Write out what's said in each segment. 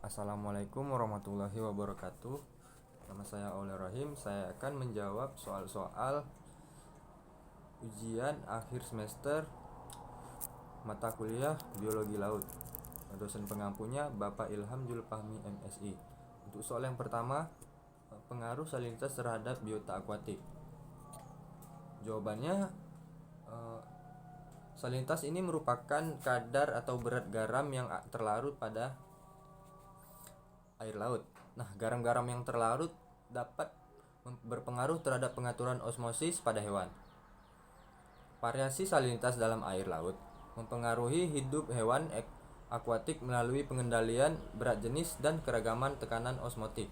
Assalamualaikum warahmatullahi wabarakatuh. Nama saya Aulia Rahim. Saya akan menjawab soal-soal ujian akhir semester mata kuliah Biologi Laut. Dosen pengampunya Bapak Ilham Julfahmi MSI. Untuk soal yang pertama, pengaruh salinitas terhadap biota akuatik. Jawabannya, salinitas ini merupakan kadar atau berat garam yang terlarut pada air laut. Nah, garam-garam yang terlarut dapat berpengaruh terhadap pengaturan osmosis pada hewan. Variasi salinitas dalam air laut mempengaruhi hidup hewan akuatik melalui pengendalian berat jenis dan keragaman tekanan osmotik.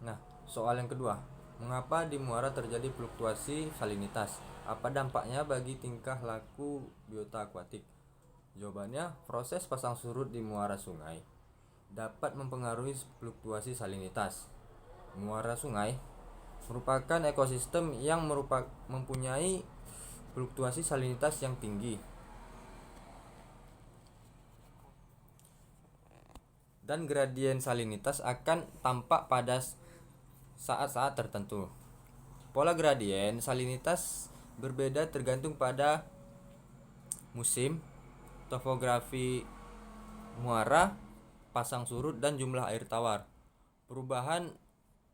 Nah, soal yang kedua, mengapa di muara terjadi fluktuasi salinitas? Apa dampaknya bagi tingkah laku biota akuatik? Jawabannya, proses pasang surut di muara sungai dapat mempengaruhi fluktuasi salinitas. Muara sungai merupakan ekosistem yang mempunyai fluktuasi salinitas yang tinggi dan gradien salinitas akan tampak pada saat-saat tertentu. Pola gradien salinitas berbeda tergantung pada musim, topografi muara, pasang surut, dan jumlah air tawar. Perubahan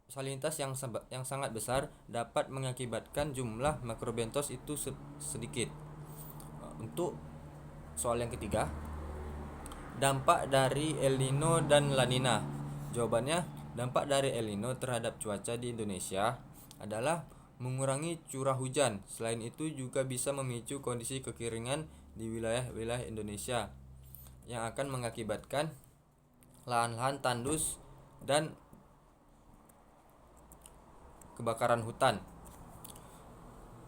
salinitas yang sangat besar dapat mengakibatkan jumlah makrobentos itu sedikit. Untuk soal yang ketiga, dampak dari El Nino dan La Nina. Jawabannya, dampak dari El Nino terhadap cuaca di Indonesia adalah mengurangi curah hujan. Selain itu juga bisa memicu kondisi kekeringan di wilayah-wilayah Indonesia yang akan mengakibatkan lahan-lahan tandus dan kebakaran hutan.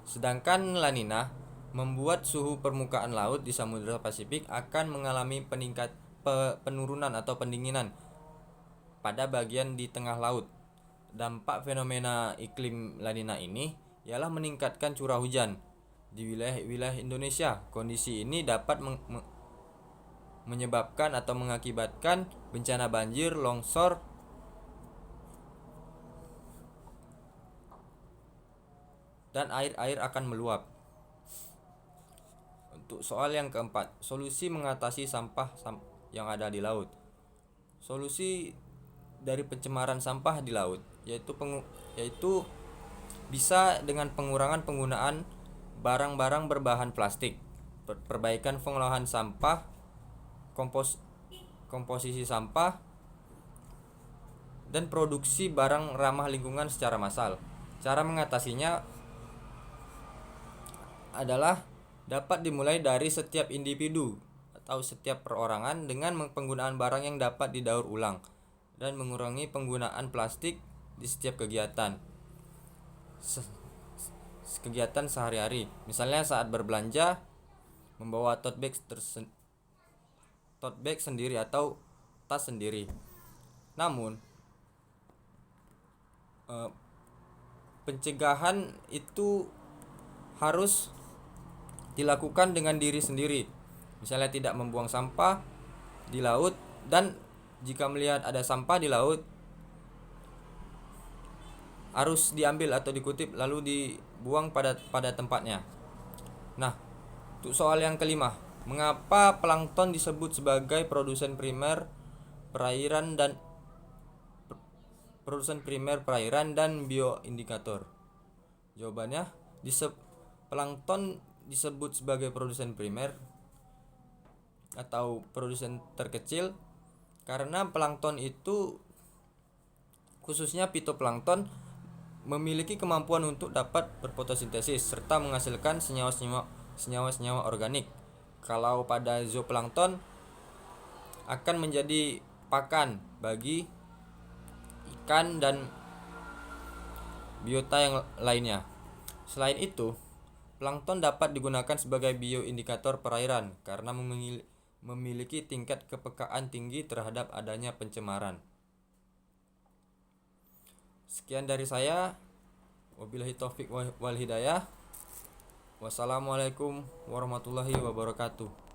Sedangkan La Nina membuat suhu permukaan laut di Samudra Pasifik akan mengalami penurunan atau pendinginan pada bagian di tengah laut. Dampak fenomena iklim La Nina ini ialah meningkatkan curah hujan di wilayah-wilayah Indonesia. Kondisi ini dapat menyebabkan atau mengakibatkan bencana banjir, longsor, dan air akan meluap. Untuk soal yang keempat, solusi mengatasi sampah yang ada di laut. Solusi dari pencemaran sampah di laut yaitu bisa dengan pengurangan penggunaan barang-barang berbahan plastik, perbaikan pengolahan sampah, komposisi sampah, dan produksi barang ramah lingkungan secara massal. Cara mengatasinya adalah dapat dimulai dari setiap individu atau setiap perorangan dengan penggunaan barang yang dapat didaur ulang dan mengurangi penggunaan plastik di setiap kegiatan sehari-hari. Misalnya saat berbelanja, membawa tote bag sendiri atau tas sendiri. Namun pencegahan itu harus dilakukan dengan diri sendiri. Misalnya tidak membuang sampah di laut, dan jika melihat ada sampah di laut harus diambil atau dikutip lalu dibuang pada tempatnya. Nah, untuk soal yang kelima, mengapa plankton disebut sebagai produsen primer perairan dan bioindikator? Jawabannya, plankton disebut sebagai produsen primer atau produsen terkecil karena plankton itu, khususnya fitoplankton, memiliki kemampuan untuk dapat berfotosintesis serta menghasilkan senyawa-senyawa organik. Kalau pada zooplankton akan menjadi pakan bagi ikan dan biota yang lainnya. Selain itu, plankton dapat digunakan sebagai bioindikator perairan karena memiliki tingkat kepekaan tinggi terhadap adanya pencemaran. Sekian dari saya. Wabillahi taufik wal hidayah. Wassalamualaikum warahmatullahi wabarakatuh.